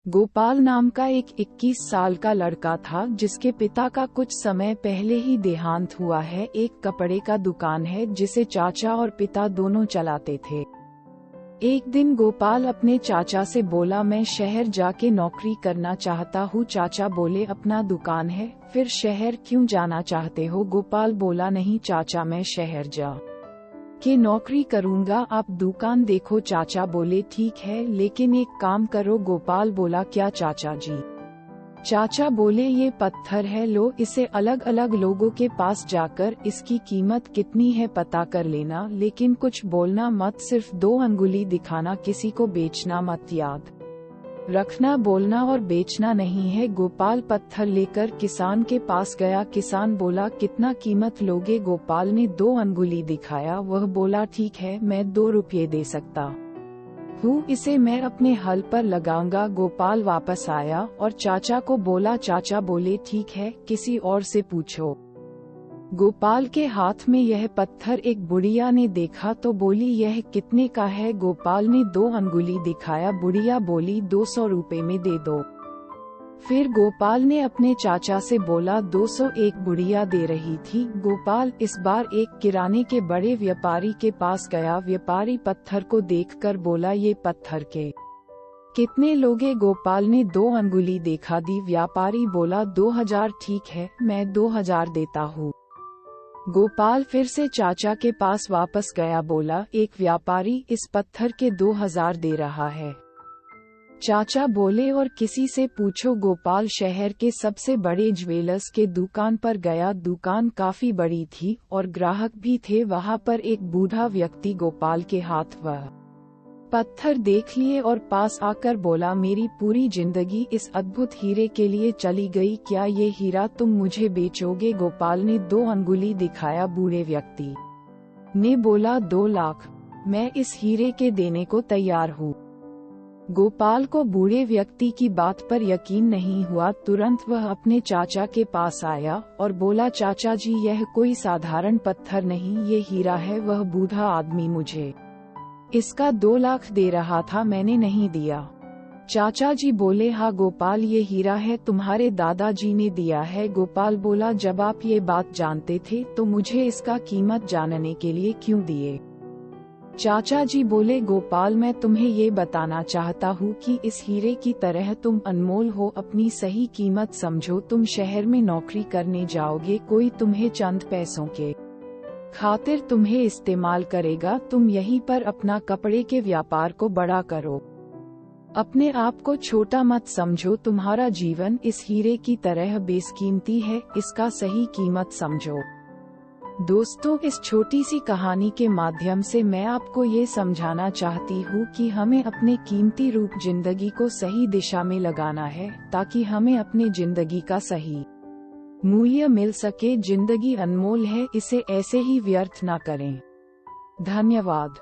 गोपाल नाम का एक 21 साल का लड़का था जिसके पिता का कुछ समय पहले ही देहांत हुआ है। एक कपड़े का दुकान है जिसे चाचा और पिता दोनों चलाते थे। एक दिन गोपाल अपने चाचा से बोला, मैं शहर जाके नौकरी करना चाहता हूँ। चाचा बोले, अपना दुकान है, फिर शहर क्यों जाना चाहते हो? गोपाल बोला, नहीं चाचा, मैं शहर जा के नौकरी करूंगा, आप दुकान देखो। चाचा बोले, ठीक है, लेकिन एक काम करो। गोपाल बोला, क्या चाचा जी? चाचा बोले, ये पत्थर है, लो इसे अलग अलग लोगों के पास जाकर इसकी कीमत कितनी है पता कर लेना, लेकिन कुछ बोलना मत, सिर्फ 2 अंगुली दिखाना, किसी को बेचना मत, याद रखना, बोलना और बेचना नहीं है। गोपाल पत्थर लेकर किसान के पास गया। किसान बोला, कितना कीमत लोगे? गोपाल ने 2 अंगुली दिखाया। वह बोला, ठीक है, मैं 2 रुपये दे सकता हूँ, इसे मैं अपने हल पर लगाऊंगा। गोपाल वापस आया और चाचा को बोला। चाचा बोले, ठीक है, किसी और से पूछो। गोपाल के हाथ में यह पत्थर एक बुढ़िया ने देखा तो बोली, यह कितने का है? गोपाल ने 2 अंगुली दिखाया। बुढ़िया बोली, 200 रुपए में दे दो। फिर गोपाल ने अपने चाचा से बोला, 200 एक बुढ़िया दे रही थी। गोपाल इस बार एक किराने के बड़े व्यापारी के पास गया। व्यापारी पत्थर को देखकर बोला, ये पत्थर के कितने लोगे? गोपाल ने 2 अंगुली देखा दी। व्यापारी बोला, 2000 ठीक है, मैं 2000 देता हूँ। गोपाल फिर से चाचा के पास वापस गया। बोला, एक व्यापारी इस पत्थर के 2000 दे रहा है। चाचा बोले, और किसी से पूछो। गोपाल शहर के सबसे बड़े ज्वेलर्स के दुकान पर गया। दुकान काफी बड़ी थी और ग्राहक भी थे। वहां पर एक बूढ़ा व्यक्ति गोपाल के हाथ वह पत्थर देख लिए और पास आकर बोला, मेरी पूरी जिंदगी इस अद्भुत हीरे के लिए चली गई, क्या ये हीरा तुम मुझे बेचोगे? गोपाल ने 2 अंगुली दिखाया। बूढ़े व्यक्ति ने बोला, 2 लाख, मैं इस हीरे के देने को तैयार हूँ। गोपाल को बूढ़े व्यक्ति की बात पर यकीन नहीं हुआ। तुरंत वह अपने चाचा के पास आया और बोला, चाचा जी, यह कोई साधारण पत्थर नहीं, ये हीरा है। वह बूढ़ा आदमी मुझे इसका 2 लाख दे रहा था, मैंने नहीं दिया। चाचा जी बोले, हाँ गोपाल, ये हीरा है, तुम्हारे दादाजी ने दिया है। गोपाल बोला, जब आप ये बात जानते थे तो मुझे इसका कीमत जानने के लिए क्यों दिए? चाचा जी बोले, गोपाल, मैं तुम्हें ये बताना चाहता हूँ कि इस हीरे की तरह तुम अनमोल हो, अपनी सही कीमत समझो। तुम शहर में नौकरी करने जाओगे, कोई तुम्हें चंद पैसों के खातिर तुम्हें इस्तेमाल करेगा, तुम यहीं पर अपना कपड़े के व्यापार को बड़ा करो। अपने आप को छोटा मत समझो, तुम्हारा जीवन इस हीरे की तरह बेसकीमती है, इसका सही कीमत समझो। दोस्तों, इस छोटी सी कहानी के माध्यम से मैं आपको ये समझाना चाहती हूँ कि हमें अपने कीमती रूप जिंदगी को सही दिशा में लगाना है, ताकि हमें अपने जिंदगी का सही मूल्य मिल सके। जिंदगी अनमोल है, इसे ऐसे ही व्यर्थ ना करें। धन्यवाद।